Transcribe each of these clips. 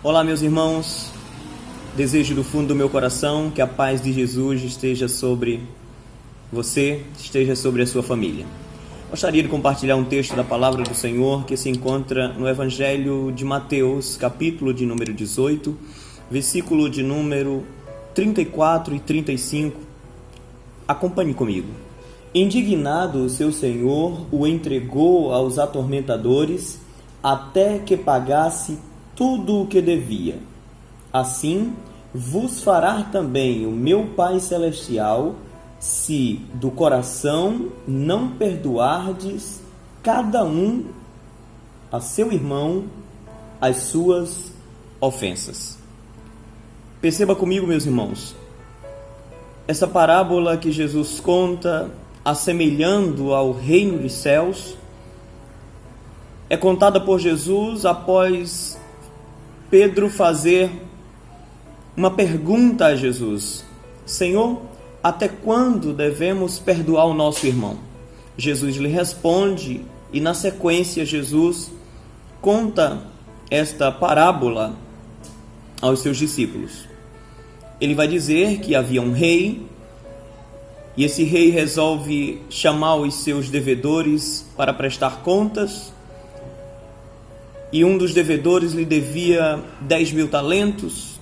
Olá, meus irmãos. Desejo do fundo do meu coração que a paz de Jesus esteja sobre você, esteja sobre a sua família. Gostaria de compartilhar um texto da palavra do Senhor que se encontra no Evangelho de Mateus, capítulo de número 18, versículo de número 34 e 35. Acompanhe comigo. Indignado, seu senhor o entregou aos atormentadores até que pagasse tudo o que devia. Assim vos fará também o meu Pai Celestial, se do coração não perdoardes cada um a seu irmão as suas ofensas. Perceba comigo, meus irmãos, essa parábola que Jesus conta, assemelhando ao reino dos céus, é contada por Jesus após Pedro fazer uma pergunta a Jesus: Senhor, até quando devemos perdoar o nosso irmão? Jesus lhe responde e na sequência Jesus conta esta parábola aos seus discípulos. Ele vai dizer que havia um rei e esse rei resolve chamar os seus devedores para prestar contas. E um dos devedores lhe devia 10.000 talentos.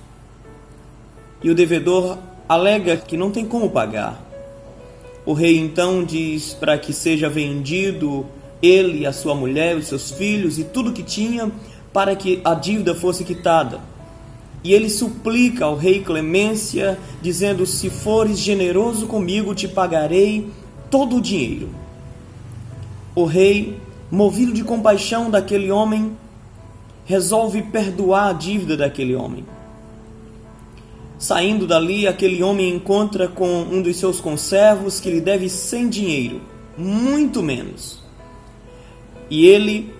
E o devedor alega que não tem como pagar. O rei então diz para que seja vendido ele, a sua mulher, os seus filhos e tudo que tinha para que a dívida fosse quitada. E ele suplica ao rei clemência, dizendo: se fores generoso comigo, te pagarei todo o dinheiro. O rei, movido de compaixão daquele homem, resolve perdoar a dívida daquele homem. Saindo dali, aquele homem encontra com um dos seus conservos que lhe deve 100 dinheiro, muito menos. E ele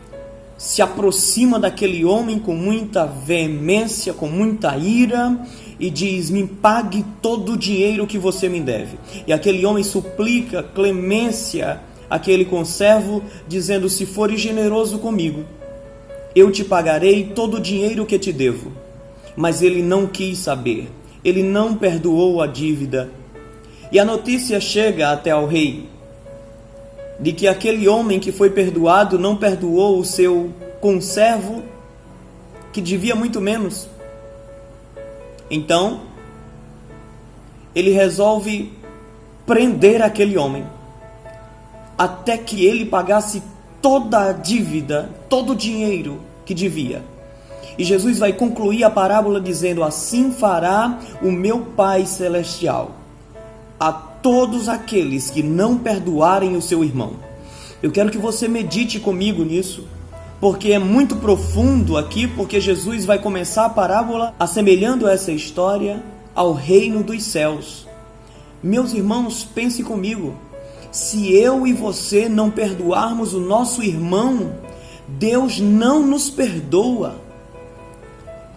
se aproxima daquele homem com muita veemência, com muita ira, e diz: me pague todo o dinheiro que você me deve. E aquele homem suplica clemência àquele conservo, dizendo: se fores generoso comigo, eu te pagarei todo o dinheiro que te devo. Mas ele não quis saber, ele não perdoou a dívida. E a notícia chega até ao rei, de que aquele homem que foi perdoado não perdoou o seu conservo, que devia muito menos. Então, ele resolve prender aquele homem, até que ele pagasse toda a dívida, todo o dinheiro que devia. E Jesus vai concluir a parábola dizendo: assim fará o meu Pai Celestial a todos aqueles que não perdoarem o seu irmão. Eu quero que você medite comigo nisso, porque é muito profundo aqui, porque Jesus vai começar a parábola assemelhando essa história ao reino dos céus. Meus irmãos, pense comigo. Se eu e você não perdoarmos o nosso irmão, Deus não nos perdoa.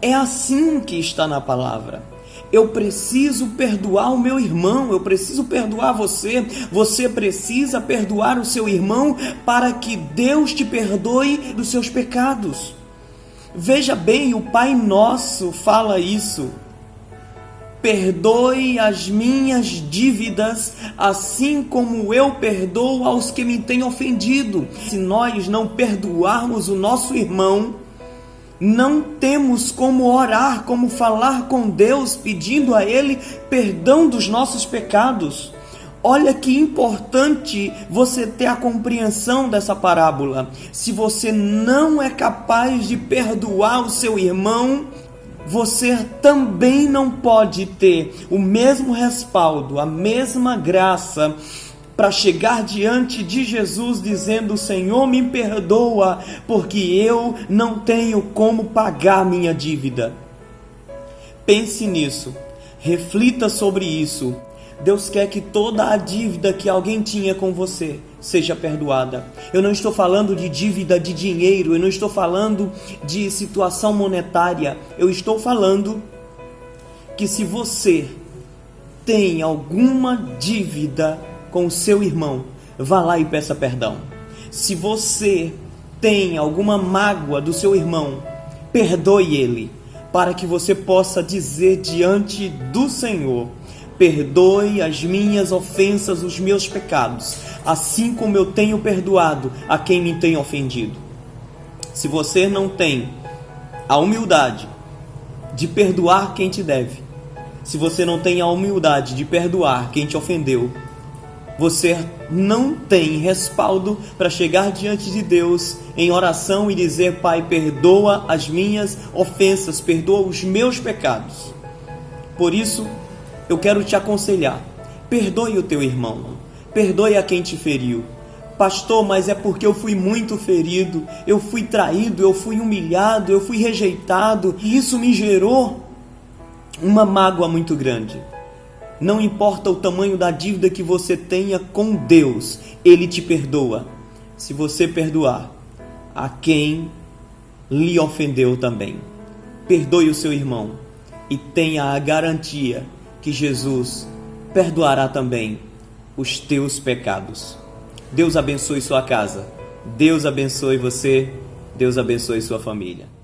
É assim que está na palavra. Eu preciso perdoar o meu irmão, eu preciso perdoar você. Você precisa perdoar o seu irmão para que Deus te perdoe dos seus pecados. Veja bem, o Pai Nosso fala isso. Perdoe as minhas dívidas, assim como eu perdoo aos que me têm ofendido. Se nós não perdoarmos o nosso irmão, não temos como orar, como falar com Deus, pedindo a Ele perdão dos nossos pecados. Olha que importante você ter a compreensão dessa parábola. Se você não é capaz de perdoar o seu irmão, você também não pode ter o mesmo respaldo, a mesma graça para chegar diante de Jesus dizendo: Senhor, me perdoa, porque eu não tenho como pagar minha dívida. Pense nisso, reflita sobre isso. Deus quer que toda a dívida que alguém tinha com você seja perdoada. Eu não estou falando de dívida de dinheiro, eu não estou falando de situação monetária. Eu estou falando que se você tem alguma dívida com o seu irmão, vá lá e peça perdão. Se você tem alguma mágoa do seu irmão, perdoe ele. para que você possa dizer diante do Senhor: perdoe as minhas ofensas, os meus pecados, assim como eu tenho perdoado a quem me tem ofendido. Se você não tem a humildade de perdoar quem te deve, se você não tem a humildade de perdoar quem te ofendeu, você não tem respaldo para chegar diante de Deus em oração e dizer: Pai, perdoa as minhas ofensas, perdoa os meus pecados. Por isso, eu quero te aconselhar: perdoe o teu irmão, perdoe a quem te feriu. Pastor, mas é porque eu fui muito ferido, eu fui traído, eu fui humilhado, eu fui rejeitado, e isso me gerou uma mágoa muito grande. Não importa o tamanho da dívida que você tenha com Deus, Ele te perdoa, se você perdoar a quem lhe ofendeu também. Perdoe o seu irmão e tenha a garantia que Jesus perdoará também os teus pecados. Deus abençoe sua casa, Deus abençoe você, Deus abençoe sua família.